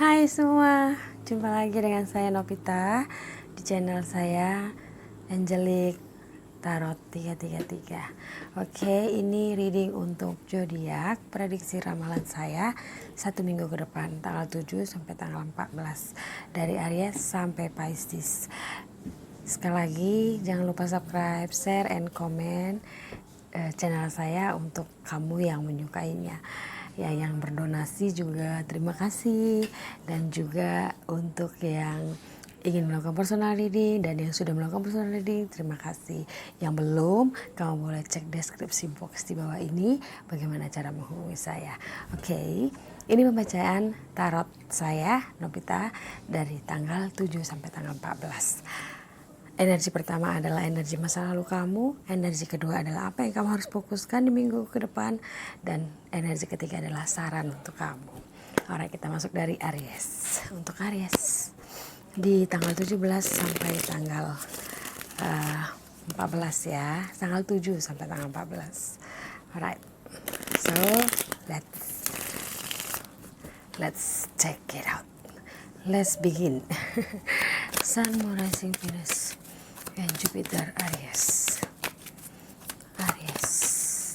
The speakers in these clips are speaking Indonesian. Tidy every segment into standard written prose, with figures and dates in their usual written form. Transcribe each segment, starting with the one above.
Hai semua, jumpa lagi dengan saya Novita di channel saya Angelic Tarot 333. Oke, ini reading untuk zodiak, prediksi ramalan saya 1 minggu ke depan, tanggal 7 sampai tanggal 14, dari Aries sampai Pisces. Sekali lagi jangan lupa subscribe, share, and comment channel saya untuk kamu yang menyukainya. Ya, yang berdonasi juga terima kasih, dan juga untuk yang ingin melakukan personal reading dan yang sudah melakukan personal reading terima kasih. Yang belum, kamu boleh cek deskripsi box di bawah ini bagaimana cara menghubungi saya. Oke, ini pembacaan tarot saya Novita dari tanggal 7 sampai tanggal 14. Energi pertama adalah energi masa lalu kamu, energi kedua adalah apa yang kamu harus fokuskan di minggu ke depan, dan energi ketiga adalah saran untuk kamu. Alright, kita masuk dari Aries. Untuk Aries di tanggal 17 sampai tanggal 14 ya, tanggal 7 sampai tanggal 14. Alright, so let's check it out. Let's begin. Sun, Moon, Rising, Venus, and Jupiter Aries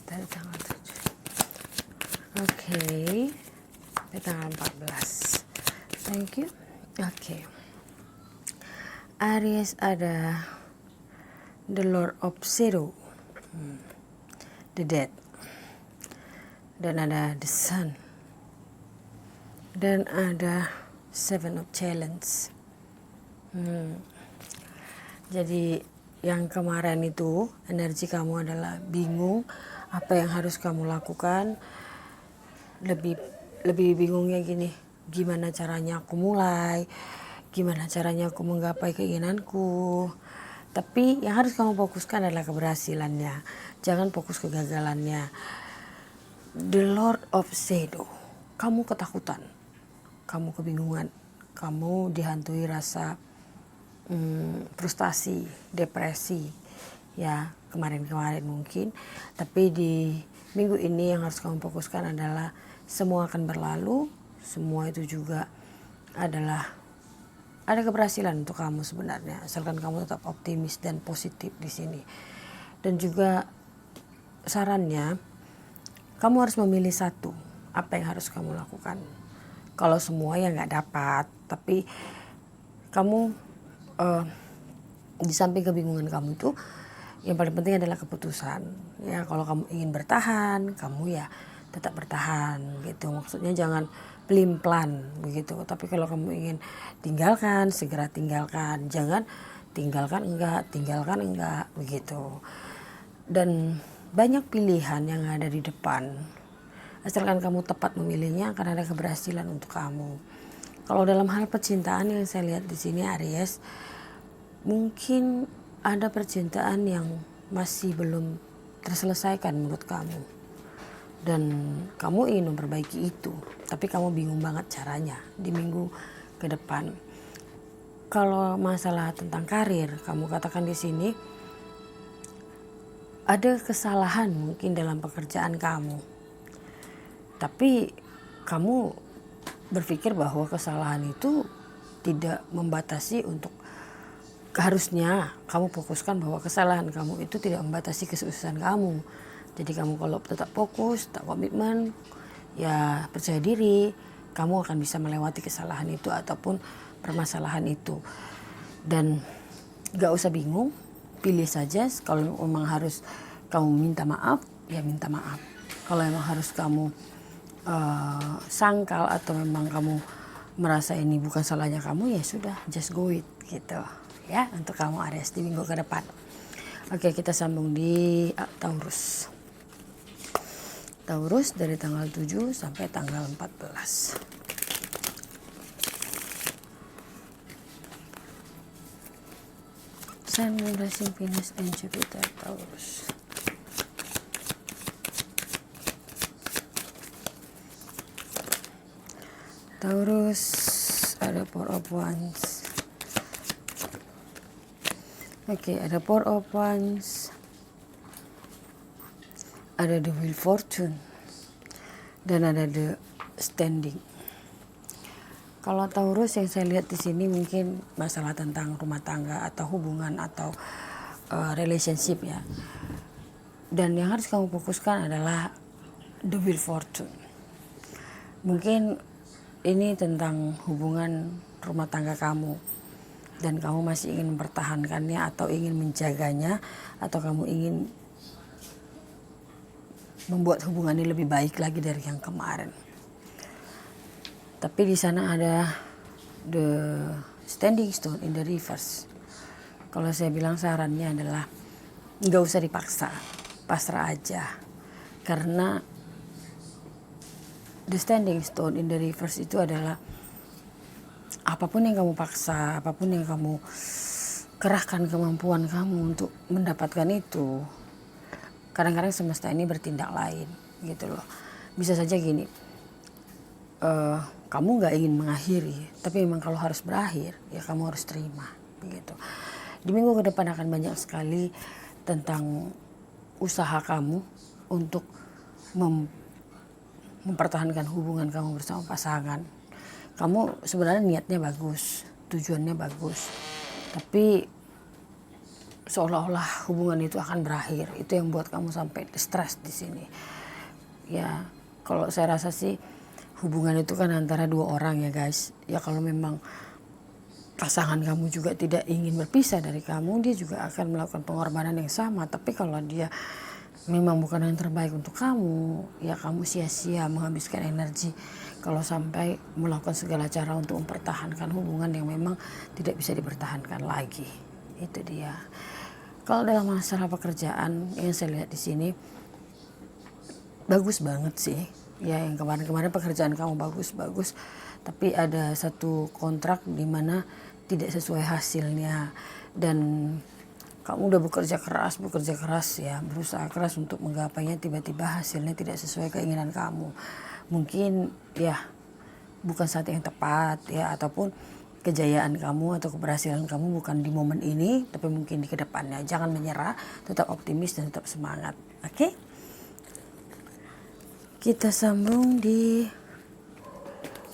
dari tanggal 7. Oke, dari tanggal 14. Thank you. Oke. Aries ada The Lord of Shadow, The Dead, dan ada The Sun, dan ada Seven of Challenge. Jadi yang kemarin itu energi kamu adalah bingung apa yang harus kamu lakukan, lebih bingungnya gini, gimana caranya aku mulai, gimana caranya aku menggapai keinginanku. Tapi yang harus kamu fokuskan adalah keberhasilannya, jangan fokus kegagalannya. The Lord of Shadow, kamu ketakutan, kamu kebingungan, kamu dihantui rasa frustasi, depresi ya kemarin-kemarin mungkin. Tapi di minggu ini yang harus kamu fokuskan adalah semua akan berlalu. Semua itu juga adalah ada keberhasilan untuk kamu sebenarnya, asalkan kamu tetap optimis dan positif di sini. Dan juga sarannya, kamu harus memilih satu, apa yang harus kamu lakukan. Kalau semua ya nggak dapat, tapi kamu di samping kebingungan kamu itu, yang paling penting adalah keputusan. Ya, kalau kamu ingin bertahan, kamu ya tetap bertahan gitu. Maksudnya jangan pelin-pelan begitu. Tapi kalau kamu ingin tinggalkan, segera tinggalkan. Jangan tinggalkan enggak begitu. Dan banyak pilihan yang ada di depan. Asalkan kamu tepat memilihnya, akan ada keberhasilan untuk kamu. Kalau dalam hal percintaan yang saya lihat di sini Aries, mungkin ada percintaan yang masih belum terselesaikan menurut kamu. Dan kamu ingin memperbaiki itu, tapi kamu bingung banget caranya di minggu ke depan. Kalau masalah tentang karir, kamu katakan di sini ada kesalahan mungkin dalam pekerjaan kamu. Tapi kamu berpikir bahwa kesalahan itu tidak membatasi untuk, harusnya kamu fokuskan bahwa kesalahan kamu itu tidak membatasi kesuksesan kamu. Jadi kamu kalau tetap fokus, tak komitmen, ya percaya diri, kamu akan bisa melewati kesalahan itu ataupun permasalahan itu. Dan gak usah bingung, pilih saja. Kalau memang harus kamu minta maaf, ya minta maaf. Kalau memang harus kamu sangkal atau memang kamu merasa ini bukan salahnya kamu, ya sudah, just go it gitu ya untuk kamu Aries di minggu ke depan. Oke, kita sambung di Taurus. Taurus dari tanggal 7 sampai tanggal 14. Sun, Moon, Rising, Venus, and Jupiter Taurus. Taurus ada Four of Wands. Oke, ada Four of Wands, ada The Wheel Fortune, dan ada The Standing. Kalau Taurus yang saya lihat di sini mungkin masalah tentang rumah tangga atau hubungan atau relationship ya. Dan yang harus kamu fokuskan adalah the wheel fortune. Mungkin ini tentang hubungan rumah tangga kamu dan kamu masih ingin mempertahankannya atau ingin menjaganya atau kamu ingin membuat hubungan ini lebih baik lagi dari yang kemarin. Tapi di sana ada the standing stone in the reverse. Kalau saya bilang sarannya adalah nggak usah dipaksa, pasrah aja. Karena the standing stone in the reverse itu adalah apapun yang kamu paksa, apapun yang kamu kerahkan kemampuan kamu untuk mendapatkan itu, kadang-kadang semesta ini bertindak lain gitu loh. Bisa saja gini, kamu nggak ingin mengakhiri, tapi memang kalau harus berakhir ya kamu harus terima begitu. Di minggu ke depan akan banyak sekali tentang usaha kamu untuk mempertahankan hubungan kamu bersama pasangan. Kamu sebenarnya niatnya bagus, tujuannya bagus, tapi seolah-olah hubungan itu akan berakhir. Itu yang buat kamu sampai stres di sini. Ya, kalau saya rasa sih hubungan itu kan antara dua orang ya guys. Ya kalau memang pasangan kamu juga tidak ingin berpisah dari kamu, dia juga akan melakukan pengorbanan yang sama. Tapi kalau dia memang bukan yang terbaik untuk kamu, ya kamu sia-sia menghabiskan energi kalau sampai melakukan segala cara untuk mempertahankan hubungan yang memang tidak bisa dipertahankan lagi. Itu dia. Kalau dalam masalah pekerjaan yang saya lihat di sini bagus banget sih. Ya yang kemarin-kemarin pekerjaan kamu bagus-bagus, tapi ada satu kontrak di mana tidak sesuai hasilnya dan kamu udah bekerja keras ya, berusaha keras untuk menggapainya, tiba-tiba hasilnya tidak sesuai keinginan kamu. Mungkin ya bukan saat yang tepat ya, ataupun kejayaan kamu atau keberhasilan kamu bukan di momen ini, tapi mungkin di kedepannya. Jangan menyerah, tetap optimis dan tetap semangat. Oke? Kita sambung di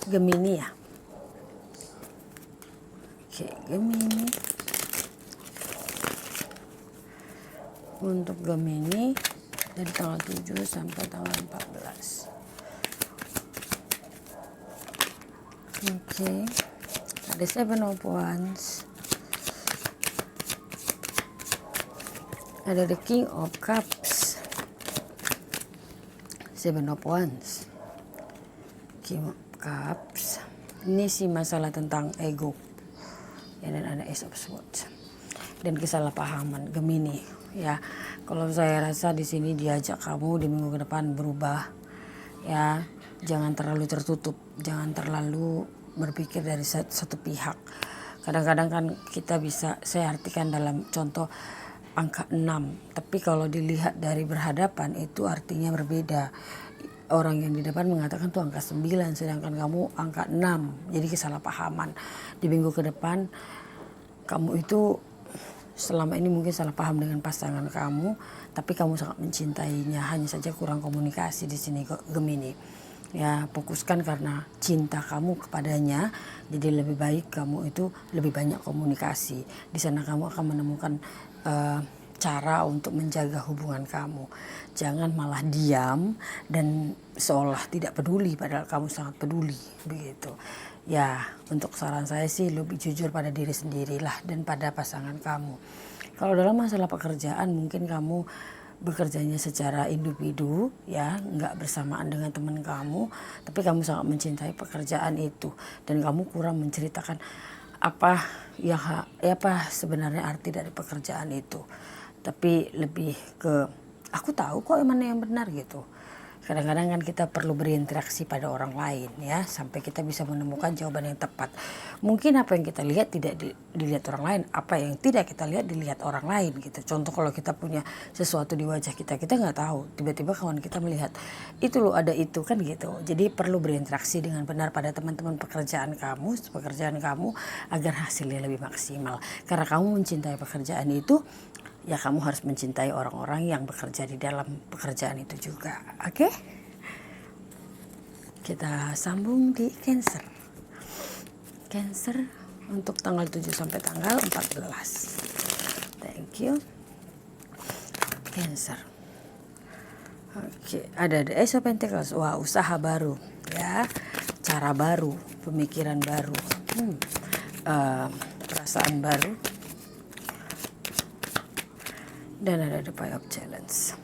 Gemini ya. Oke, Gemini. Untuk Gemini dari tanggal 7 sampai tanggal 14. Oke. Ada 7 of Wands. Ada the King of Cups. 7 of Wands. King of Cups. Ini sih masalah tentang ego. Ya, dan ada Ace of Swords. Dan kesalahpahaman Gemini. Ya, kalau saya rasa di sini diajak kamu di minggu ke depan berubah. Ya, jangan terlalu tertutup, jangan terlalu berpikir dari satu pihak. Kadang-kadang kan kita bisa, saya artikan dalam contoh angka 6, tapi kalau dilihat dari berhadapan itu artinya berbeda. Orang yang di depan mengatakan tuh angka 9, sedangkan kamu angka 6. Jadi kesalahpahaman. Di minggu ke depan kamu itu selama ini mungkin salah paham dengan pasangan kamu, tapi kamu sangat mencintainya, hanya saja kurang komunikasi di sini Gemini. Ya, fokuskan karena cinta kamu kepadanya, jadi lebih baik kamu itu lebih banyak komunikasi. Di sana kamu akan menemukan cara untuk menjaga hubungan kamu. Jangan malah diam dan seolah tidak peduli, padahal kamu sangat peduli, begitu. Ya, untuk saran saya sih lebih jujur pada diri sendirilah dan pada pasangan kamu. Kalau dalam masalah pekerjaan mungkin kamu bekerjanya secara individu ya, nggak bersamaan dengan teman kamu, tapi kamu sangat mencintai pekerjaan itu dan kamu kurang menceritakan apa sebenarnya arti dari pekerjaan itu. Tapi lebih ke aku tahu kok mana yang benar gitu. Kadang-kadang kan kita perlu berinteraksi pada orang lain ya, sampai kita bisa menemukan jawaban yang tepat. Mungkin apa yang kita lihat tidak dilihat orang lain, apa yang tidak kita lihat dilihat orang lain gitu. Contoh kalau kita punya sesuatu di wajah kita nggak tahu, tiba-tiba kawan kita melihat itu loh ada itu kan gitu. Jadi perlu berinteraksi dengan benar pada teman-teman pekerjaan kamu agar hasilnya lebih maksimal. Karena kamu mencintai pekerjaan itu, ya kamu harus mencintai orang-orang yang bekerja di dalam pekerjaan itu juga. Oke? Kita sambung di Cancer. Cancer untuk tanggal 7 sampai tanggal 14. Thank you. Cancer. Oke, ada the Ace of Pentacles. Wah, usaha baru ya, cara baru, pemikiran baru, perasaan baru. Dan ada the Five of Challenge.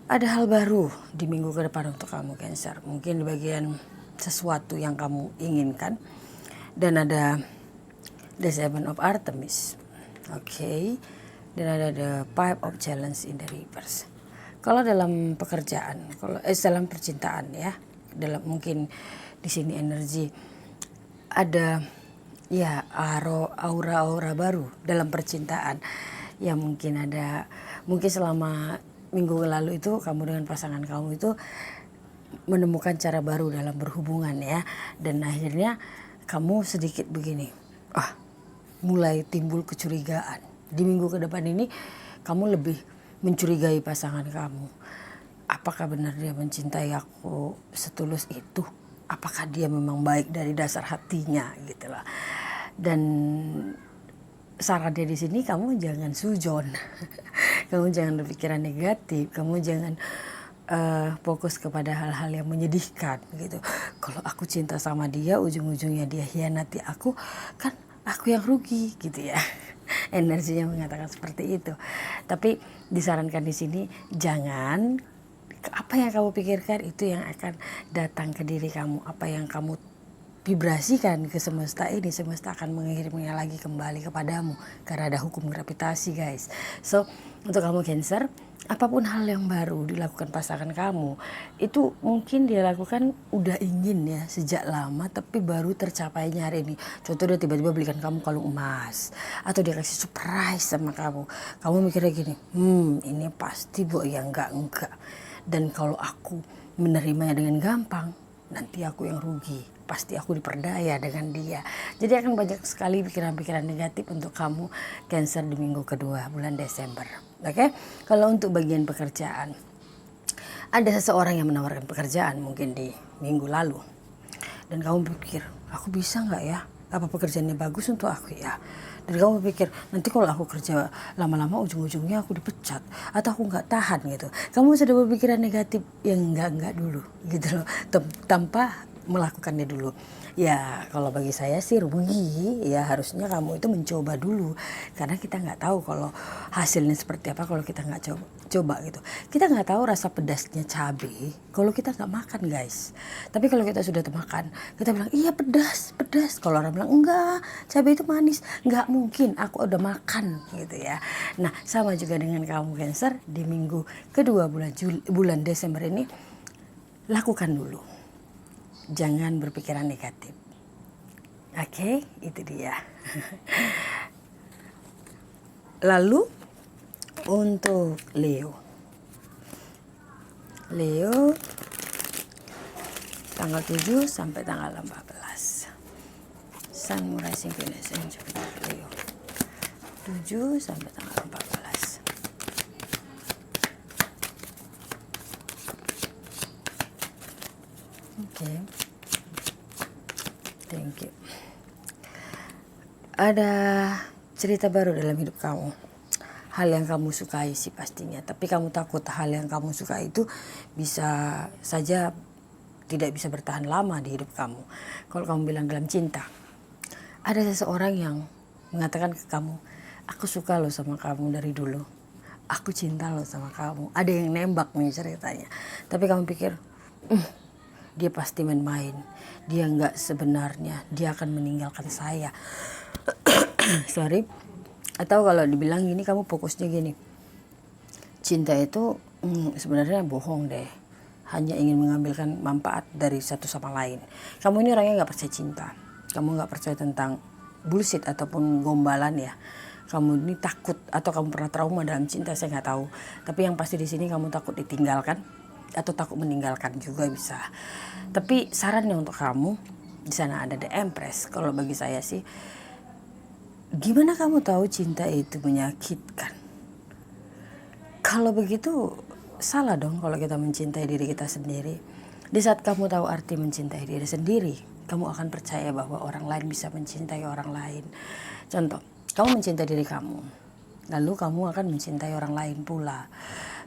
Ada hal baru di minggu ke depan untuk kamu Cancer. Mungkin di bagian sesuatu yang kamu inginkan. Dan ada the Seven of Artemis. Oke. Dan ada the Five of Challenge in the reverse. Kalau dalam pekerjaan, kalau dalam percintaan ya, dalam mungkin di sini energi ada ya aura baru dalam percintaan. Ya mungkin selama minggu lalu itu kamu dengan pasangan kamu itu menemukan cara baru dalam berhubungan ya, dan akhirnya kamu sedikit begini, mulai timbul kecurigaan. Di minggu ke depan ini kamu lebih mencurigai pasangan kamu. Apakah benar dia mencintai aku setulus itu? Apakah dia memang baik dari dasar hatinya gitu lah. Dan sarannya di sini kamu jangan sujon. Kamu jangan berpikiran negatif, kamu jangan fokus kepada hal-hal yang menyedihkan gitu. Kalau aku cinta sama dia, ujung-ujungnya dia hianati aku, kan aku yang rugi gitu ya. Energinya mengatakan seperti itu. Tapi disarankan di sini jangan apa yang kamu pikirkan itu yang akan datang ke diri kamu. Apa yang kamu vibrasikan ke semesta ini, semesta akan mengirimnya lagi kembali kepadamu karena ada hukum gravitasi guys. So untuk kamu Cancer, apapun hal yang baru dilakukan pasangan kamu itu mungkin dia lakukan udah ingin ya sejak lama, tapi baru tercapainya hari ini. Contoh dia tiba-tiba belikan kamu kalung emas, atau dia kasih surprise sama kamu. Kamu mikirnya gini, ini pasti boh ya enggak. Dan kalau aku menerimanya dengan gampang, nanti aku yang rugi, pasti aku diperdaya dengan dia. Jadi akan banyak sekali pikiran-pikiran negatif untuk kamu Cancer di minggu kedua bulan Desember. Oke? Kalau untuk bagian pekerjaan, ada seseorang yang menawarkan pekerjaan mungkin di minggu lalu, dan kamu pikir, aku bisa nggak ya? Apa pekerjaannya bagus untuk aku ya? Dan kamu pikir, nanti kalau aku kerja lama-lama ujung-ujungnya aku dipecat atau aku nggak tahan gitu. Kamu sudah berpikiran negatif yang enggak dulu gitu loh, tanpa melakukannya dulu. Ya kalau bagi saya sih rugi ya, harusnya kamu itu mencoba dulu, karena kita nggak tahu kalau hasilnya seperti apa kalau kita nggak coba gitu. Kita nggak tahu rasa pedasnya cabai kalau kita nggak makan guys. Tapi kalau kita sudah makan, kita bilang iya pedas. Kalau orang bilang enggak, cabai itu manis, nggak mungkin, aku udah makan gitu ya. Nah sama juga dengan kamu Cancer di minggu kedua bulan Desember ini, lakukan dulu. Jangan berpikiran negatif. Oke, itu dia. Lalu untuk Leo tanggal 7 sampai tanggal 14. Sun, Moon, Rising, Venus, and Jupiter. Leo 7 sampai tanggal 14. Oke. Thank you. Ada cerita baru dalam hidup kamu. Hal yang kamu sukai sih pastinya, tapi kamu takut hal yang kamu suka itu bisa saja tidak bisa bertahan lama di hidup kamu. Kalau kamu bilang dalam cinta, ada seseorang yang mengatakan ke kamu, aku suka loh sama kamu dari dulu, aku cinta loh sama kamu. Ada yang nembak nih ceritanya, tapi kamu pikir dia pasti main-main, dia nggak sebenarnya, dia akan meninggalkan saya. Sorry. Atau kalau dibilang gini, kamu fokusnya gini, cinta itu sebenarnya bohong deh, hanya ingin mengambilkan manfaat dari satu sama lain. Kamu ini orangnya nggak percaya cinta, kamu nggak percaya tentang bullshit ataupun gombalan ya. Kamu ini takut, atau kamu pernah trauma dalam cinta, saya nggak tahu. Tapi yang pasti di sini kamu takut ditinggalkan atau takut meninggalkan juga bisa. Tapi sarannya untuk kamu, di sana ada The Empress. Kalau bagi saya sih, gimana kamu tahu cinta itu menyakitkan? Kalau begitu salah dong kalau kita mencintai diri kita sendiri. Di saat kamu tahu arti mencintai diri sendiri, kamu akan percaya bahwa orang lain bisa mencintai orang lain. Contoh, kamu mencintai diri kamu, lalu kamu akan mencintai orang lain pula.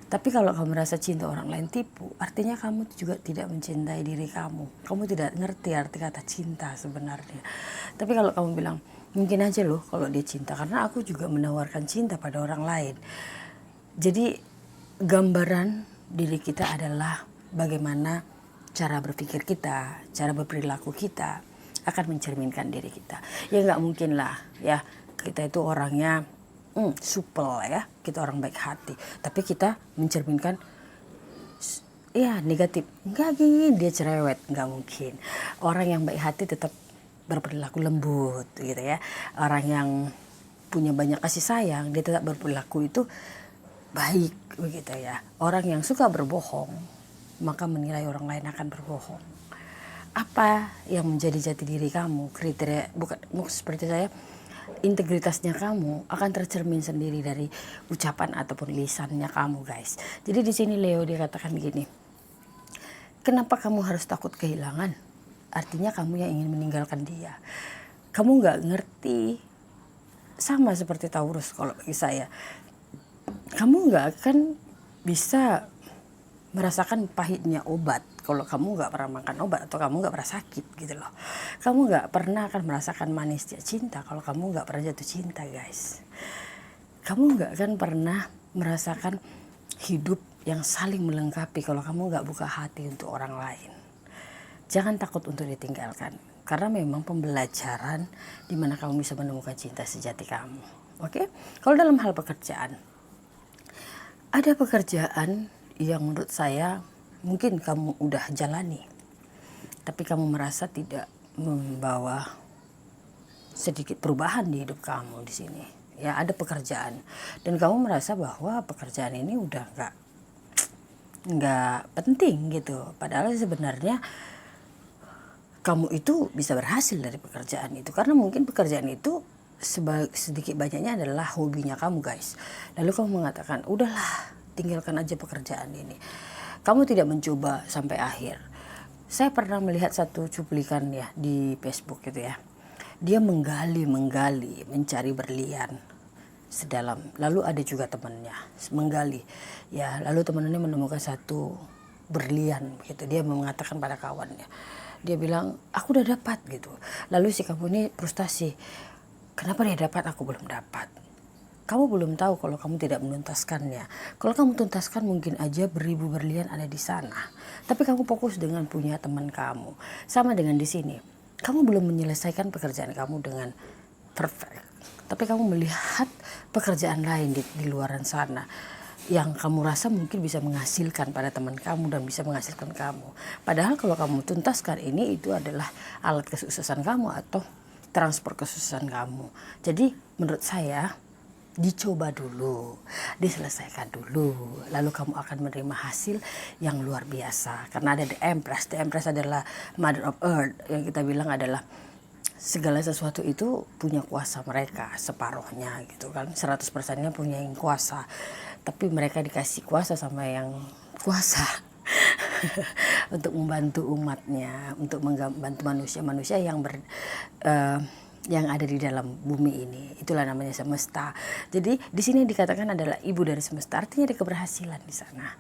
Tapi kalau kamu merasa cinta orang lain tipu, artinya kamu juga tidak mencintai diri kamu. Kamu tidak ngerti arti kata cinta sebenarnya. Tapi kalau kamu bilang, mungkin aja loh kalau dia cinta, karena aku juga menawarkan cinta pada orang lain. Jadi gambaran diri kita adalah bagaimana cara berpikir kita, cara berperilaku kita akan mencerminkan diri kita. Ya nggak mungkin lah ya, kita itu orangnya supel ya, kita orang baik hati, tapi kita mencerminkan ya negatif. Enggak gini, dia cerewet, nggak mungkin. Orang yang baik hati tetap berperilaku lembut gitu ya. Orang yang punya banyak kasih sayang, dia tetap berperilaku itu baik begitu ya. Orang yang suka berbohong, maka menilai orang lain akan berbohong. Apa yang menjadi jati diri kamu, kriteria bukan seperti saya, integritasnya kamu akan tercermin sendiri dari ucapan ataupun lisannya kamu, guys. Jadi di sini Leo dia katakan begini, kenapa kamu harus takut kehilangan? Artinya kamu yang ingin meninggalkan dia. Kamu nggak ngerti, sama seperti Taurus kalau bagi saya. Kamu nggak akan bisa merasakan pahitnya obat kalau kamu nggak pernah makan obat atau kamu nggak pernah sakit gitu loh. Kamu nggak pernah akan merasakan manisnya cinta kalau kamu nggak pernah jatuh cinta, guys. Kamu nggak akan pernah merasakan hidup yang saling melengkapi kalau kamu nggak buka hati untuk orang lain. Jangan takut untuk ditinggalkan, karena memang pembelajaran di mana kamu bisa menemukan cinta sejati kamu. Oke? Kalau dalam hal pekerjaan, ada pekerjaan yang menurut saya mungkin kamu udah jalani, tapi kamu merasa tidak membawa sedikit perubahan di hidup kamu di sini. Ya, ada pekerjaan dan kamu merasa bahwa pekerjaan ini udah nggak penting gitu. Padahal sebenarnya kamu itu bisa berhasil dari pekerjaan itu, karena mungkin pekerjaan itu sedikit banyaknya adalah hobinya kamu, guys. Lalu kamu mengatakan, udahlah, tinggalkan aja pekerjaan ini. Kamu tidak mencoba sampai akhir. Saya pernah melihat satu cuplikan ya di Facebook gitu ya. Dia menggali, mencari berlian sedalam. Lalu ada juga temannya menggali. Ya, lalu temannya menemukan satu berlian gitu. Dia mengatakan pada kawannya. Dia bilang, aku udah dapat gitu. Lalu si kamu ini frustasi. Kenapa dia dapat, aku belum dapat? Kamu belum tahu kalau kamu tidak menuntaskannya. Kalau kamu tuntaskan mungkin aja beribu berlian ada di sana. Tapi kamu fokus dengan punya teman kamu. Sama dengan di sini. Kamu belum menyelesaikan pekerjaan kamu dengan perfect. Tapi kamu melihat pekerjaan lain di luaran sana yang kamu rasa mungkin bisa menghasilkan pada teman kamu dan bisa menghasilkan kamu. Padahal kalau kamu tuntaskan ini, itu adalah alat kesuksesan kamu atau transport kesuksesan kamu. Jadi menurut saya, dicoba dulu, diselesaikan dulu, lalu kamu akan menerima hasil yang luar biasa. Karena ada The Empress. The Empress adalah Mother of Earth, yang kita bilang adalah segala sesuatu itu punya kuasa mereka, separuhnya gitu kan, 100%-nya punya yang kuasa. Tapi mereka dikasih kuasa sama yang kuasa untuk membantu umatnya, untuk membantu manusia-manusia yang ada di dalam bumi ini. Itulah namanya semesta. Jadi di sini dikatakan adalah ibu dari semesta, artinya ada keberhasilan di sana.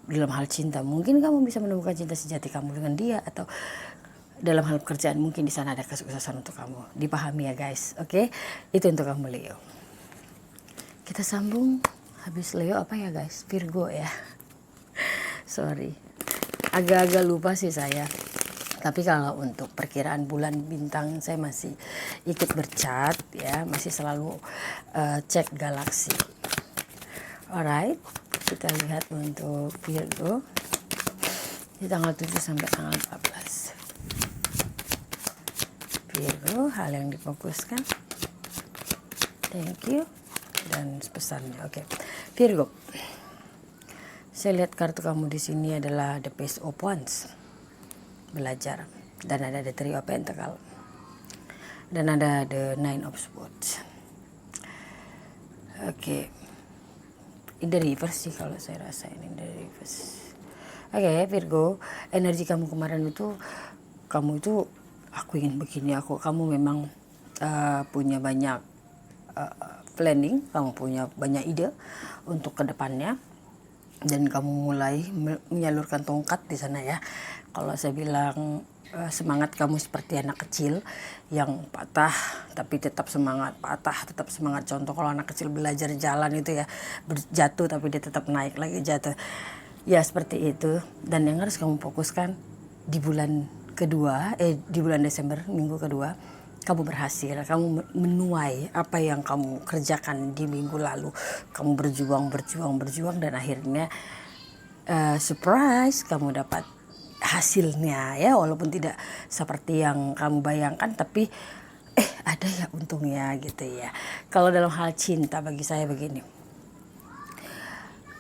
Dalam hal cinta, mungkin kamu bisa menemukan cinta sejati kamu dengan dia, atau dalam hal pekerjaan mungkin di sana ada kesuksesan untuk kamu. Dipahami ya, guys. Oke? Itu untuk kamu Leo. Kita sambung. Habis Leo apa ya, guys? Virgo ya. Sorry. Agak-agak lupa sih saya. Tapi kalau untuk perkiraan bulan bintang, saya masih ikut bercat ya, masih selalu cek galaksi. Alright, kita lihat untuk Virgo di tanggal 7 sampai tanggal 14. Virgo, hal yang difokuskan. Thank you. Dan pesannya, oke. Virgo, saya lihat kartu kamu di sini adalah the Page of Wands, belajar, dan ada the Three of Pentacles, dan ada the Nine of Swords. Oke. In the reverse sih kalau saya rasa, ini in the reverse. Oke, Virgo, energi kamu kemarin itu, kamu itu, aku ingin begini, kamu memang punya banyak planning, kamu punya banyak ide untuk kedepannya, dan kamu mulai menyalurkan tongkat di sana ya. Kalau saya bilang semangat kamu seperti anak kecil yang patah tapi tetap semangat, patah tetap semangat. Contoh kalau anak kecil belajar jalan itu ya, jatuh tapi dia tetap naik lagi, jatuh. Ya seperti itu. Dan yang harus kamu fokuskan di bulan kedua, di bulan Desember, minggu kedua, kamu berhasil, kamu menuai apa yang kamu kerjakan di minggu lalu. Kamu berjuang dan akhirnya surprise, kamu dapat hasilnya ya, walaupun tidak seperti yang kamu bayangkan, tapi ada ya untungnya gitu ya. Kalau dalam hal cinta bagi saya begini,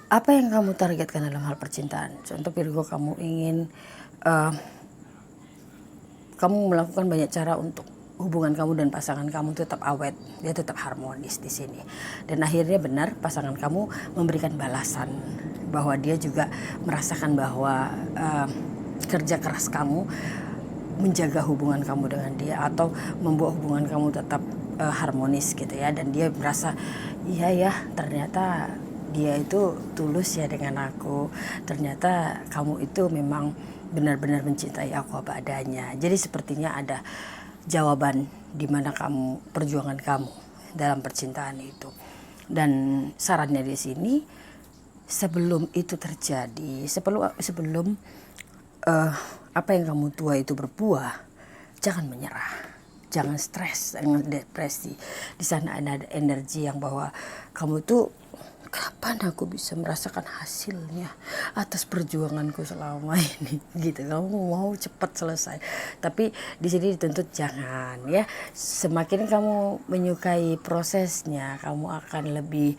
apa yang kamu targetkan dalam hal percintaan? Contoh Virgo, kamu ingin kamu melakukan banyak cara untuk hubungan kamu dan pasangan kamu tetap awet, dia tetap harmonis di sini. Dan akhirnya benar, pasangan kamu memberikan balasan bahwa dia juga merasakan bahwa kerja keras kamu menjaga hubungan kamu dengan dia atau membuat hubungan kamu tetap harmonis gitu ya. Dan dia merasa, iya ya, ternyata dia itu tulus ya dengan aku, ternyata kamu itu memang benar-benar mencintai aku apa adanya. Jadi sepertinya ada jawaban di mana perjuangan kamu dalam percintaan itu. Dan sarannya di sini, sebelum itu terjadi, sebelum apa yang kamu tuai itu berbuah, jangan menyerah, jangan stres, jangan depresi. Di sana ada energi yang bahwa kamu tuh, kapan aku bisa merasakan hasilnya atas perjuanganku selama ini gitu. Kamu mau cepat selesai, tapi di sini dituntut jangan ya. Semakin kamu menyukai prosesnya, kamu akan lebih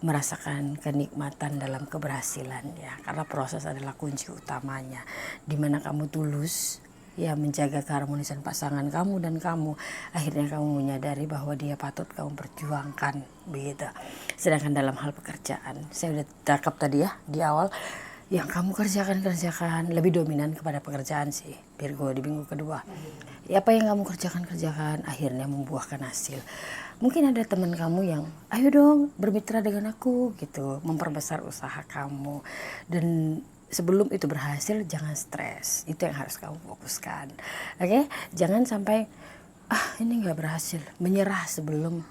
merasakan kenikmatan dalam keberhasilan ya, karena proses adalah kunci utamanya. Dimana kamu tulus ya menjaga keharmonisan pasangan kamu, dan akhirnya kamu menyadari bahwa dia patut kamu perjuangkan begitu. Sedangkan dalam hal pekerjaan, saya udah cakap tadi ya di awal, yang kamu kerjakan lebih dominan kepada pekerjaan sih Virgo di minggu kedua. Ya, apa yang kamu kerjakan akhirnya membuahkan hasil. Mungkin ada teman kamu yang, ayo dong bermitra dengan aku gitu, memperbesar usaha kamu. Dan sebelum itu berhasil, jangan stres. Itu yang harus kamu fokuskan. Oke? Jangan sampai ini gak berhasil, menyerah sebelum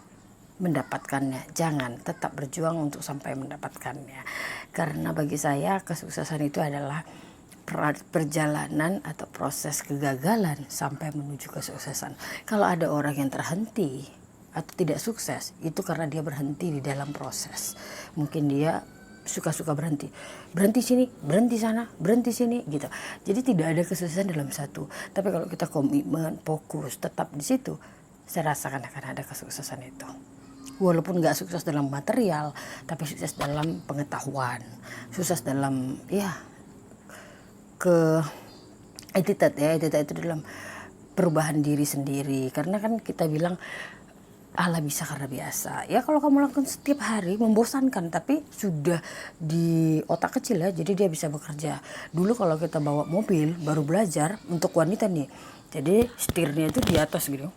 mendapatkannya. Jangan, tetap berjuang untuk sampai mendapatkannya. Karena bagi saya kesuksesan itu adalah perjalanan atau proses kegagalan sampai menuju kesuksesan. Kalau ada orang yang terhenti atau tidak sukses, itu karena dia berhenti di dalam proses. Mungkin dia suka-suka berhenti sini, berhenti sana, berhenti sini gitu. Jadi tidak ada kesuksesan dalam satu. Tapi kalau kita komitmen, fokus, tetap di situ, saya rasakan akan ada kesuksesan itu. Walaupun nggak sukses dalam material, tapi sukses dalam pengetahuan, sukses dalam etitet itu dalam perubahan diri sendiri. Karena kan kita bilang Allah bisa karena biasa. Ya kalau kamu lakukan setiap hari membosankan, tapi sudah di otak kecil ya, jadi dia bisa bekerja. Dulu kalau kita bawa mobil baru belajar untuk wanita nih, jadi setirnya itu di atas gitu,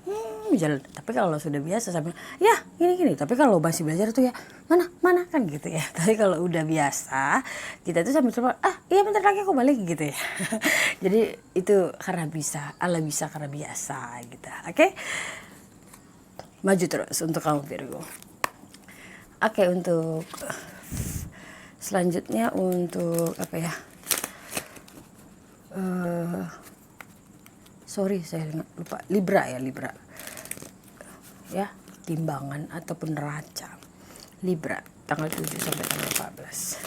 jalan. Tapi kalau sudah biasa sambil ya gini, tapi kalau masih belajar tuh ya mana kan gitu ya. Tapi kalau udah biasa, kita tuh sambil coba, iya bentar lagi aku balik gitu ya. Jadi itu karena bisa, Allah bisa karena biasa gitu. Oke? Maju terus untuk kamu Virgo. Oke, untuk selanjutnya untuk apa ya? Sorry saya lupa, Libra. Ya, timbangan ataupun neraca. Libra tanggal 7 sampai tanggal 14.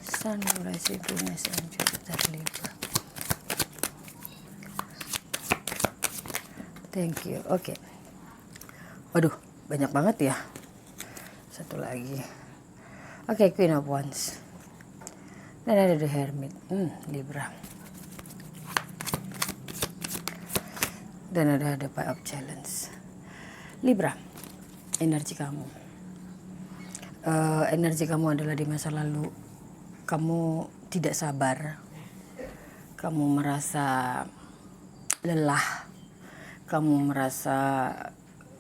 Sun, Rising, Venus, and Jupiter Libra. Thank you. Oke. Waduh, banyak banget ya. Satu lagi. Oke, Queen of Wands. Dan ada The Hermit. Libra. Dan ada The Five of Challenge. Libra. Energi kamu. Energi kamu adalah di masa lalu kamu tidak sabar, kamu merasa lelah, kamu merasa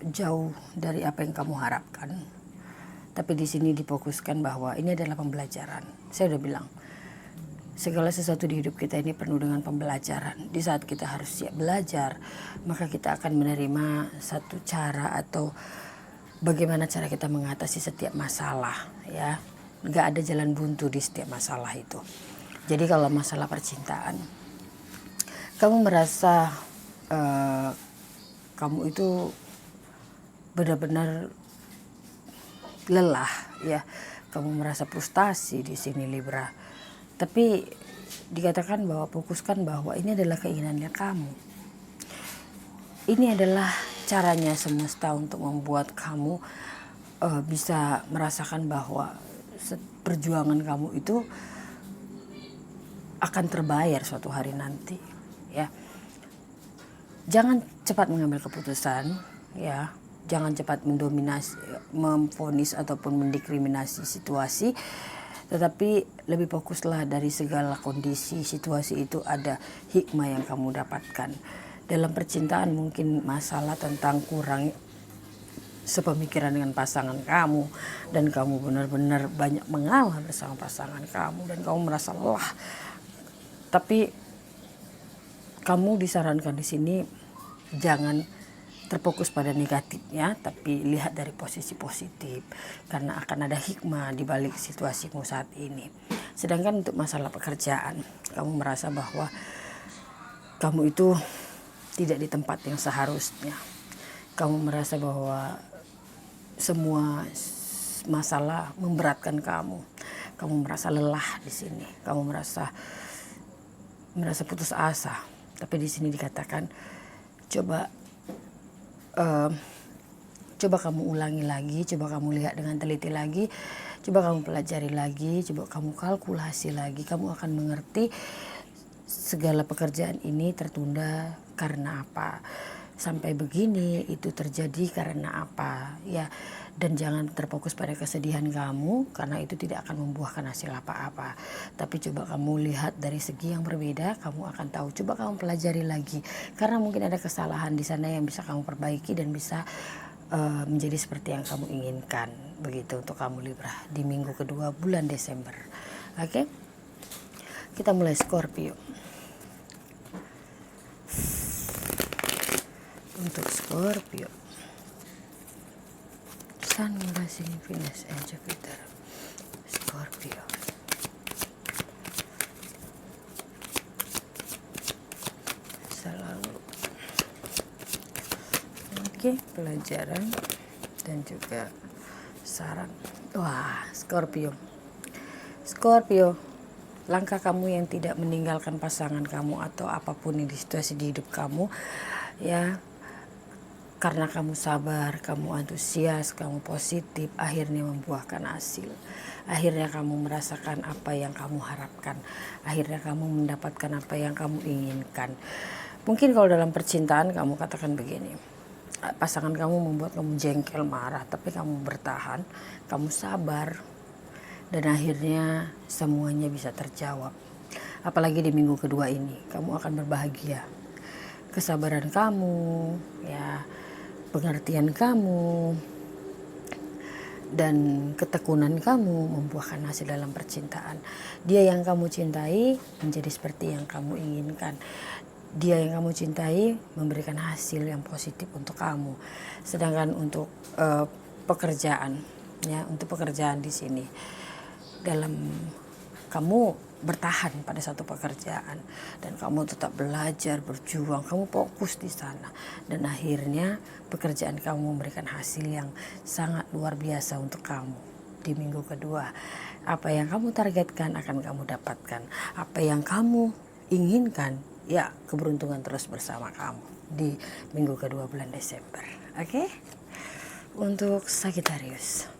jauh dari apa yang kamu harapkan. Tapi di sini difokuskan bahwa ini adalah pembelajaran. Saya udah bilang, segala sesuatu di hidup kita ini penuh dengan pembelajaran. Di saat kita harus siap belajar, maka kita akan menerima satu cara atau bagaimana cara kita mengatasi setiap masalah, ya. Gak ada jalan buntu di setiap masalah itu. Jadi kalau masalah percintaan, kamu merasa kamu itu benar-benar lelah, ya. Kamu merasa frustasi di sini, Libra. Tapi dikatakan bahwa fokuskan bahwa ini adalah keinginannya kamu. Ini adalah caranya semesta untuk membuat kamu bisa merasakan bahwa perjuangan kamu itu akan terbayar suatu hari nanti, ya. Jangan cepat mengambil keputusan, ya. Jangan cepat mendominasi, memvonis ataupun mendiskriminasi situasi. Tetapi lebih fokuslah dari segala kondisi situasi itu ada hikmah yang kamu dapatkan. Dalam percintaan mungkin masalah tentang kurang sepemikiran dengan pasangan kamu. Dan kamu benar-benar banyak mengalah bersama pasangan kamu. Dan kamu merasa lelah. Tapi kamu disarankan di sini jangan terfokus pada negatifnya, tapi lihat dari posisi positif, karena akan ada hikmah di balik situasimu saat ini. Sedangkan untuk masalah pekerjaan, kamu merasa bahwa kamu itu tidak di tempat yang seharusnya. Kamu merasa bahwa semua masalah memberatkan kamu. Kamu merasa lelah di sini. Kamu merasa putus asa. Tapi di sini dikatakan coba kamu ulangi lagi, coba kamu lihat dengan teliti lagi, coba kamu pelajari lagi, coba kamu kalkulasi lagi, kamu akan mengerti segala pekerjaan ini tertunda karena apa, sampai begini itu terjadi karena apa, ya. Dan jangan terfokus pada kesedihan kamu, karena itu tidak akan membuahkan hasil apa-apa. Tapi coba kamu lihat dari segi yang berbeda, kamu akan tahu. Coba kamu pelajari lagi, karena mungkin ada kesalahan di sana yang bisa kamu perbaiki dan bisa menjadi seperti yang kamu inginkan. Begitu untuk kamu Libra di minggu kedua bulan Desember. Oke? Kita mulai Scorpio. Untuk Scorpio, Sun, Rising, Venus, and Jupiter. Scorpio. Selalu. Oke, pelajaran dan juga saran. Wah, Scorpio. Scorpio, langkah kamu yang tidak meninggalkan pasangan kamu atau apapun yang di situasi di hidup kamu, ya. Karena kamu sabar, kamu antusias, kamu positif, akhirnya membuahkan hasil. Akhirnya kamu merasakan apa yang kamu harapkan. Akhirnya kamu mendapatkan apa yang kamu inginkan. Mungkin kalau dalam percintaan kamu katakan begini, pasangan kamu membuat kamu jengkel, marah, tapi kamu bertahan, kamu sabar, dan akhirnya semuanya bisa terjawab. Apalagi di minggu kedua ini, kamu akan berbahagia. Kesabaran kamu, ya, pengertian kamu, dan ketekunan kamu membuahkan hasil dalam percintaan. Dia yang kamu cintai menjadi seperti yang kamu inginkan. Dia yang kamu cintai memberikan hasil yang positif untuk kamu. Sedangkan untuk pekerjaan, ya, untuk pekerjaan di sini, dalam kamu bertahan pada satu pekerjaan dan kamu tetap belajar, berjuang, kamu fokus di sana, dan akhirnya pekerjaan kamu memberikan hasil yang sangat luar biasa untuk kamu di minggu kedua. Apa yang kamu targetkan akan kamu dapatkan. Apa yang kamu inginkan, ya, keberuntungan terus bersama kamu di minggu kedua bulan Desember. Oke? Untuk Sagittarius.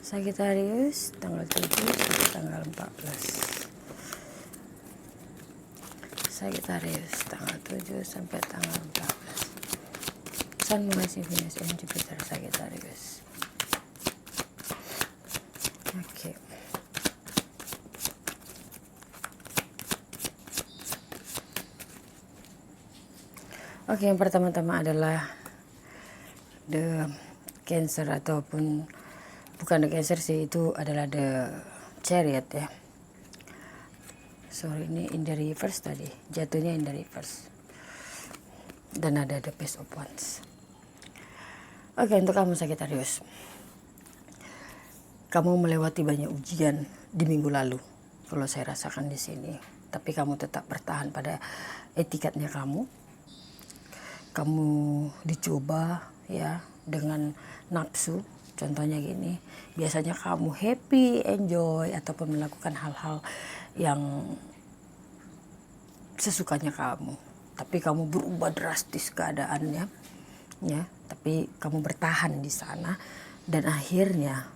Sagittarius tanggal 7 sampai tanggal 14. Sagittarius tanggal 7 sampai tanggal 14. Sun, Mars, Venus, and Jupiter, Sagittarius. Oke. Oke, yang pertama-tama adalah the Cancer, ataupun bukan the Cancer sih, itu adalah the Chariot ya. Sorry, ini in the reverse tadi, jatuhnya in the reverse. Dan ada the Page of Wands. Oke, untuk kamu Sagittarius, kamu melewati banyak ujian di minggu lalu, kalau saya rasakan di sini. Tapi kamu tetap bertahan pada etikatnya kamu. Kamu dicoba ya dengan nafsu. Contohnya gini, biasanya kamu happy, enjoy, ataupun melakukan hal-hal yang sesukanya kamu. Tapi kamu berubah drastis keadaannya, ya. Tapi kamu bertahan di sana dan akhirnya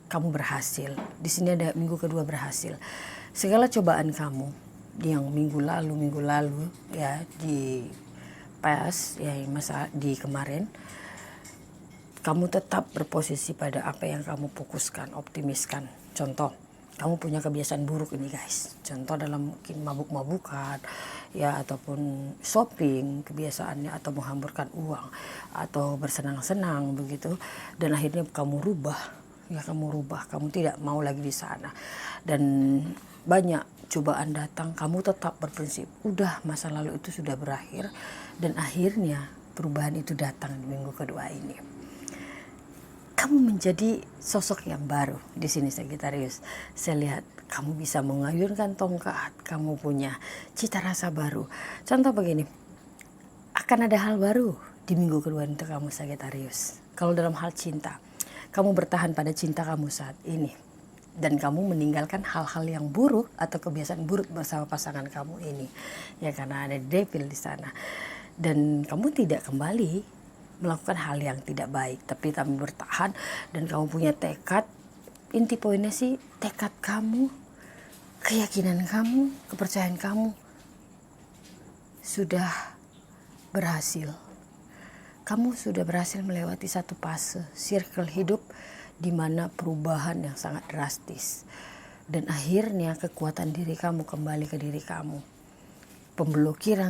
kamu berhasil. Di sini ada minggu kedua berhasil. Segala cobaan kamu yang minggu lalu ya, di pas ya, masa di kemarin, kamu tetap berposisi pada apa yang kamu fokuskan, optimiskan. Contoh, kamu punya kebiasaan buruk ini guys. Contoh dalam mungkin mabuk-mabukan ya, ataupun shopping kebiasaannya, atau menghamburkan uang, atau bersenang-senang begitu. Dan akhirnya kamu rubah, kamu tidak mau lagi di sana. Dan banyak cobaan datang, kamu tetap berprinsip, udah masa lalu itu sudah berakhir. Dan akhirnya perubahan itu datang di minggu kedua ini. Kamu menjadi sosok yang baru di sini Sagittarius. Saya lihat kamu bisa mengayunkan tongkat, kamu punya cita rasa baru. Contoh begini, akan ada hal baru di minggu kedua untuk kamu Sagittarius. Kalau dalam hal cinta, kamu bertahan pada cinta kamu saat ini. Dan kamu meninggalkan hal-hal yang buruk atau kebiasaan buruk bersama pasangan kamu ini. Ya, karena ada devil di sana. Dan kamu tidak kembali melakukan hal yang tidak baik, tapi kamu bertahan dan kamu punya tekad. Inti poinnya sih tekad kamu, keyakinan kamu, kepercayaan kamu sudah berhasil. Kamu sudah berhasil melewati satu fase circle hidup di mana perubahan yang sangat drastis, dan akhirnya kekuatan diri kamu kembali ke diri kamu.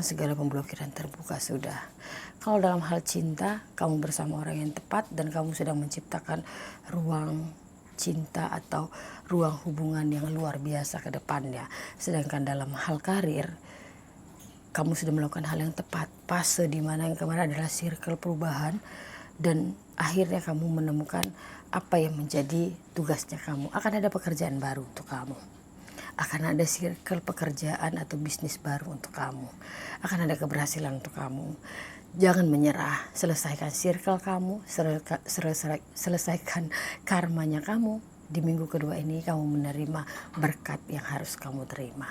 Segala pemblokiran terbuka sudah. Kalau dalam hal cinta, kamu bersama orang yang tepat dan kamu sedang menciptakan ruang cinta atau ruang hubungan yang luar biasa ke depannya. Sedangkan dalam hal karir, kamu sudah melakukan hal yang tepat. Fase di mana yang kemarin adalah circle perubahan, dan akhirnya kamu menemukan apa yang menjadi tugasnya kamu. Akan ada pekerjaan baru untuk kamu. Akan ada circle pekerjaan atau bisnis baru untuk kamu. Akan ada keberhasilan untuk kamu. Jangan menyerah. Selesaikan circle kamu. Selesaikan karmanya kamu. Di minggu kedua ini kamu menerima berkat yang harus kamu terima.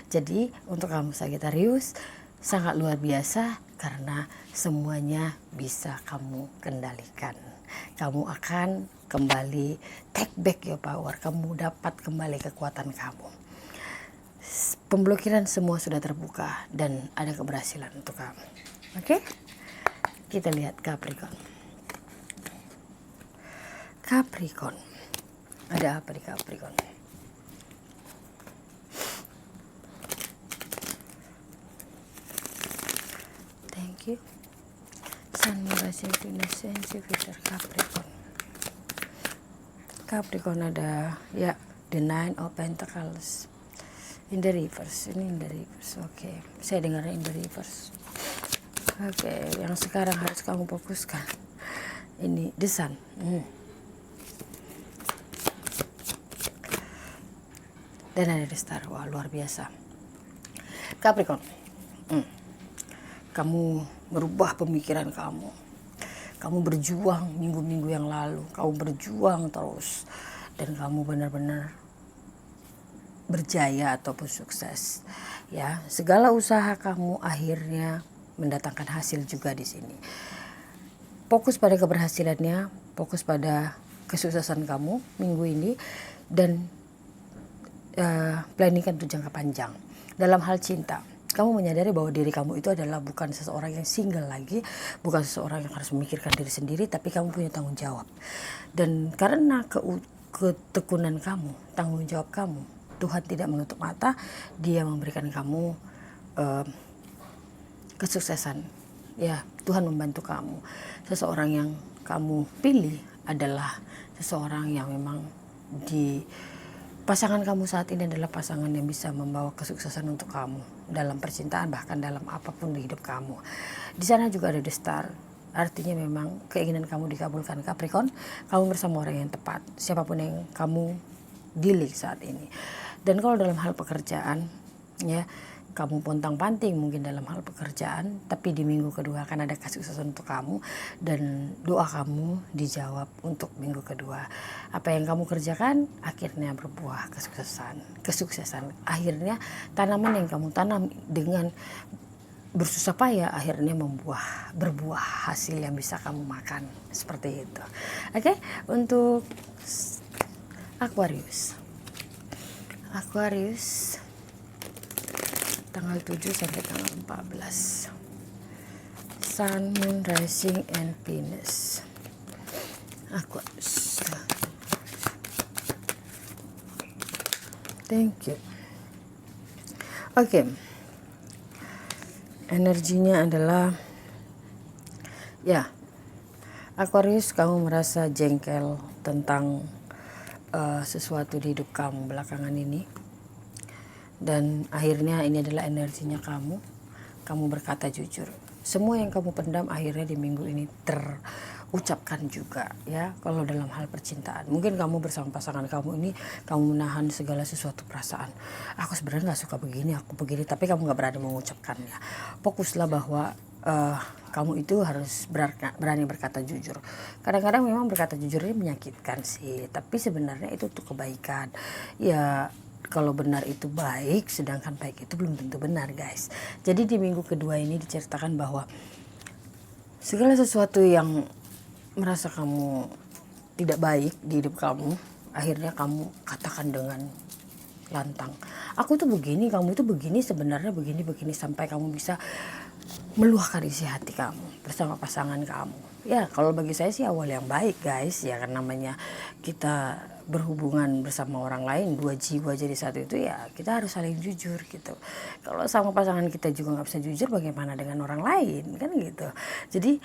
Jadi untuk kamu Sagittarius, sangat luar biasa karena semuanya bisa kamu kendalikan. Kamu akan kembali take back your power. Kamu dapat kembali kekuatan kamu. Pemblokiran semua sudah terbuka dan ada keberhasilan untuk kamu. Oke? Kita lihat Capricorn. Capricorn. Ada apa di Capricorn? Thank you. Sun, Mars, Venus, and Jupiter, Capricorn. Capricorn ada ya the Nine of Pentacles in the reverse. Ini in the reverse. Oke. Saya dengarnya in the reverse. Oke, yang sekarang harus kamu fokuskan ini the Sun. Dan ada the Star. Wah, luar biasa. Capricorn, kamu merubah pemikiran kamu. Kamu berjuang minggu-minggu yang lalu. Kamu berjuang terus. Dan kamu benar-benar berjaya ataupun sukses. Ya, segala usaha kamu akhirnya mendatangkan hasil juga di sini. Fokus pada keberhasilannya, fokus pada kesuksesan kamu minggu ini, dan planningkan untuk jangka panjang. Dalam hal cinta, Kamu menyadari bahwa diri kamu itu adalah bukan seseorang yang single lagi, bukan seseorang yang harus memikirkan diri sendiri, tapi kamu punya tanggung jawab. Dan karena ketekunan kamu, tanggung jawab kamu, Tuhan tidak menutup mata, Dia memberikan kamu kesuksesan. Ya, Tuhan membantu kamu. Seseorang yang kamu pilih adalah seseorang yang memang di pasangan kamu saat ini adalah pasangan yang bisa membawa kesuksesan untuk kamu dalam percintaan, bahkan dalam apapun di hidup kamu. Di sana juga ada The Star, artinya memang keinginan kamu dikabulkan. Capricorn, kamu bersama orang yang tepat, siapapun yang kamu dealing saat ini. Dan kalau dalam hal pekerjaan, ya, kamu pontang-panting mungkin dalam hal pekerjaan, tapi di minggu kedua akan ada kesuksesan untuk kamu dan doa kamu dijawab untuk minggu kedua. Apa yang kamu kerjakan akhirnya berbuah kesuksesan. Akhirnya tanaman yang kamu tanam dengan bersusah payah akhirnya berbuah hasil yang bisa kamu makan, seperti itu. Oke, untuk Aquarius tanggal 7 sampai tanggal 14. Sun, Moon, Rising, and Venus. Aquarius. Thank you. Oke. Energinya adalah, ya, Aquarius, kamu merasa jengkel tentang sesuatu di hidup kamu belakangan ini. Dan akhirnya ini adalah energinya kamu berkata jujur. Semua yang kamu pendam akhirnya di minggu ini terucapkan juga, ya. Kalau dalam hal percintaan, mungkin kamu bersama pasangan kamu ini, kamu menahan segala sesuatu perasaan. Aku sebenarnya gak suka begini, aku begini, tapi kamu gak berani mengucapkannya. Fokuslah bahwa kamu itu harus berani berkata jujur. Kadang-kadang memang berkata jujur ini menyakitkan sih, tapi sebenarnya itu untuk kebaikan. Ya, kalau benar itu baik, sedangkan baik itu belum tentu benar, guys. Jadi di minggu kedua ini diceritakan bahwa segala sesuatu yang merasa kamu tidak baik di hidup kamu, akhirnya kamu katakan dengan lantang. Aku tuh begini, kamu itu begini, sebenarnya begini, sampai kamu bisa meluahkan isi hati kamu bersama pasangan kamu. Ya, kalau bagi saya sih awal yang baik, guys. Ya, kan namanya kita berhubungan bersama orang lain, dua jiwa jadi satu, itu ya kita harus saling jujur gitu. Kalau sama pasangan kita juga nggak bisa jujur, bagaimana dengan orang lain, kan gitu. Jadi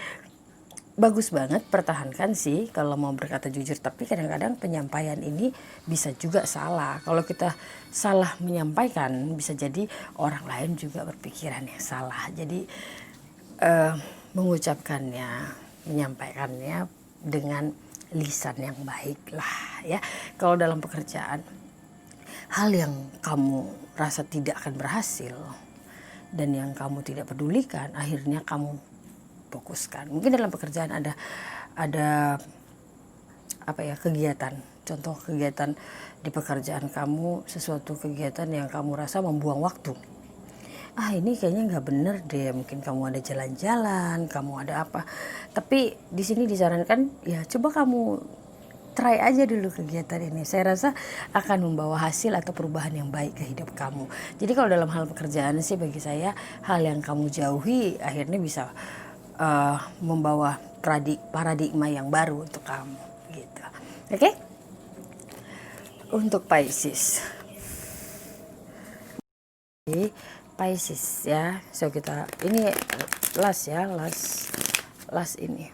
bagus banget, pertahankan sih kalau mau berkata jujur, tapi kadang-kadang penyampaian ini bisa juga salah. Kalau kita salah menyampaikan, bisa jadi orang lain juga berpikiran yang salah. Jadi mengucapkannya, menyampaikannya dengan lisan yang baik lah, ya. Kalau dalam pekerjaan, hal yang kamu rasa tidak akan berhasil dan yang kamu tidak pedulikan, akhirnya kamu fokuskan. Mungkin dalam pekerjaan ada apa ya, kegiatan, contoh kegiatan di pekerjaan kamu, sesuatu kegiatan yang kamu rasa membuang waktu. Ini kayaknya nggak bener deh, mungkin kamu ada jalan-jalan, kamu ada apa. Tapi di sini disarankan, ya coba kamu try aja dulu kegiatan ini. Saya rasa akan membawa hasil atau perubahan yang baik ke hidup kamu. Jadi kalau dalam hal pekerjaan sih, bagi saya hal yang kamu jauhi akhirnya bisa membawa paradigma yang baru untuk kamu, gitu. Oke? Untuk Pisces. Pisces, ya. So kita ini last ini.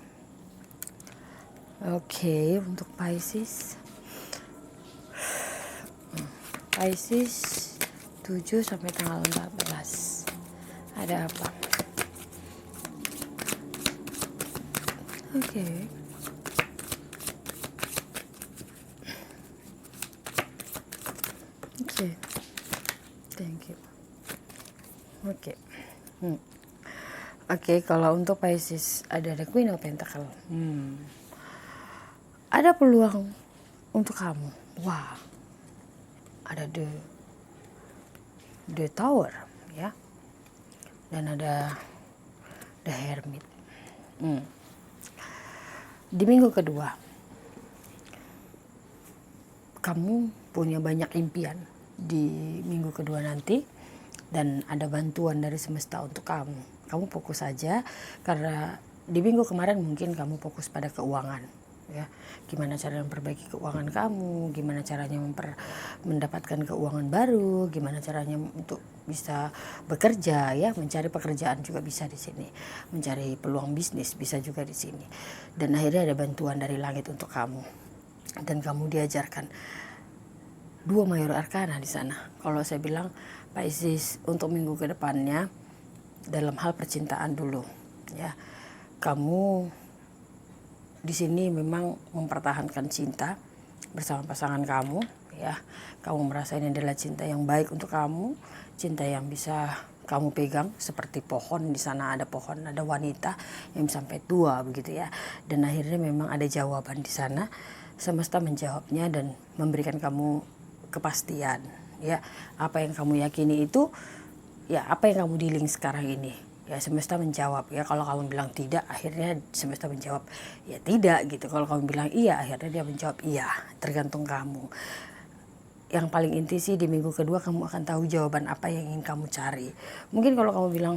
Oke, untuk Pisces 7 sampai tanggal 14. Ada apa? Oke. Thank you. Oke, kalau untuk Pisces ada Queen of Pentacle. Ada peluang untuk kamu. Wah. Ada the Tower, ya. Dan ada the Hermit. Di minggu kedua, kamu punya banyak impian. Di minggu kedua nanti, dan ada bantuan dari semesta untuk kamu. Kamu fokus saja, karena di minggu kemarin mungkin kamu fokus pada keuangan, ya, gimana cara memperbaiki keuangan kamu, gimana caranya mendapatkan keuangan baru, gimana caranya untuk bisa bekerja, ya, mencari pekerjaan juga bisa di sini, mencari peluang bisnis bisa juga di sini. Dan akhirnya ada bantuan dari langit untuk kamu, dan kamu diajarkan 2 mayor arkana di sana. Kalau saya bilang Pisces untuk minggu ke depannya dalam hal percintaan dulu, ya, kamu di sini memang mempertahankan cinta bersama pasangan kamu, ya. Kamu merasa ini adalah cinta yang baik untuk kamu, cinta yang bisa kamu pegang seperti pohon. Di sana ada pohon, ada wanita yang sampai tua begitu, ya. Dan akhirnya memang ada jawaban di sana. Semesta menjawabnya dan memberikan kamu kepastian, ya. Apa yang kamu yakini itu, ya, apa yang kamu dealing sekarang ini, ya, semesta menjawab, ya. Kalau kamu bilang tidak, akhirnya semesta menjawab ya tidak gitu. Kalau kamu bilang iya, akhirnya dia menjawab iya. Tergantung kamu. Yang paling inti sih di minggu kedua kamu akan tahu jawaban apa yang ingin kamu cari. Mungkin kalau kamu bilang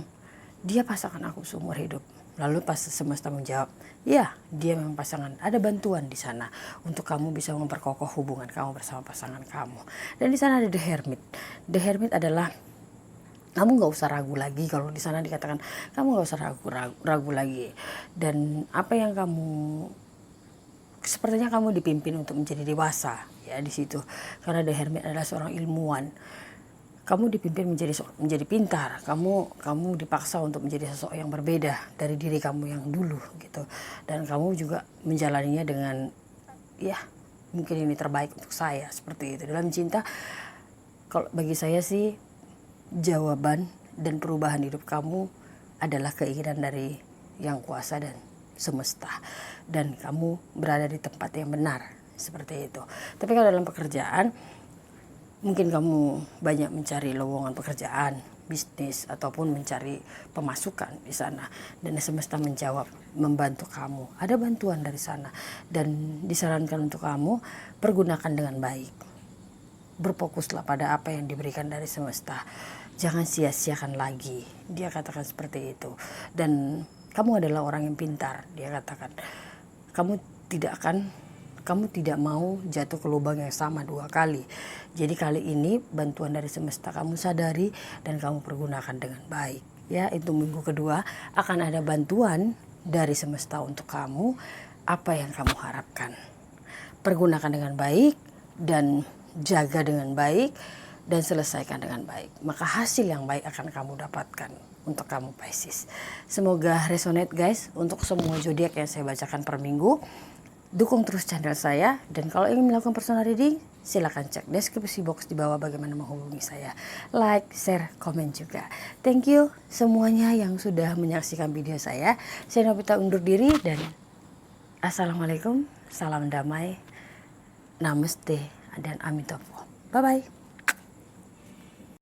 dia pasangan aku seumur hidup, lalu pas semesta menjawab ya, dia memang pasangan, ada bantuan di sana untuk kamu bisa memperkokoh hubungan kamu bersama pasangan kamu. Dan di sana ada The Hermit. The Hermit adalah kamu nggak usah ragu lagi. Kalau di sana dikatakan kamu nggak usah ragu lagi, dan apa yang kamu, sepertinya kamu dipimpin untuk menjadi dewasa, ya, di situ. Karena The Hermit adalah seorang ilmuwan. Kamu dipimpin menjadi pintar. Kamu dipaksa untuk menjadi sosok yang berbeda dari diri kamu yang dulu gitu. Dan kamu juga menjalaninya dengan, ya, mungkin ini terbaik untuk saya, seperti itu. Dalam cinta, kalau bagi saya sih, jawaban dan perubahan hidup kamu adalah keinginan dari Yang Kuasa dan semesta, dan kamu berada di tempat yang benar, seperti itu. Tapi kalau dalam pekerjaan, mungkin kamu banyak mencari lowongan pekerjaan, bisnis, ataupun mencari pemasukan di sana, dan semesta menjawab, membantu kamu. Ada bantuan dari sana, dan disarankan untuk kamu pergunakan dengan baik. Berfokuslah pada apa yang diberikan dari semesta. Jangan sia-siakan lagi. Dia katakan seperti itu. Dan kamu adalah orang yang pintar. Dia katakan kamu tidak mau jatuh ke lubang yang sama 2 kali. Jadi kali ini bantuan dari semesta kamu sadari dan kamu pergunakan dengan baik. Ya, itu minggu kedua akan ada bantuan dari semesta untuk kamu. Apa yang kamu harapkan, pergunakan dengan baik dan jaga dengan baik dan selesaikan dengan baik. Maka hasil yang baik akan kamu dapatkan untuk kamu Pisces. Semoga resonate guys untuk semua zodiak yang saya bacakan per minggu. Dukung terus channel saya, dan kalau ingin melakukan personal reading silakan cek deskripsi box di bawah bagaimana menghubungi saya. Like, share, komen juga. Thank you semuanya yang sudah menyaksikan video saya. Saya Novita undur diri dan assalamualaikum, salam damai, namaste, dan amitofo. Bye-bye.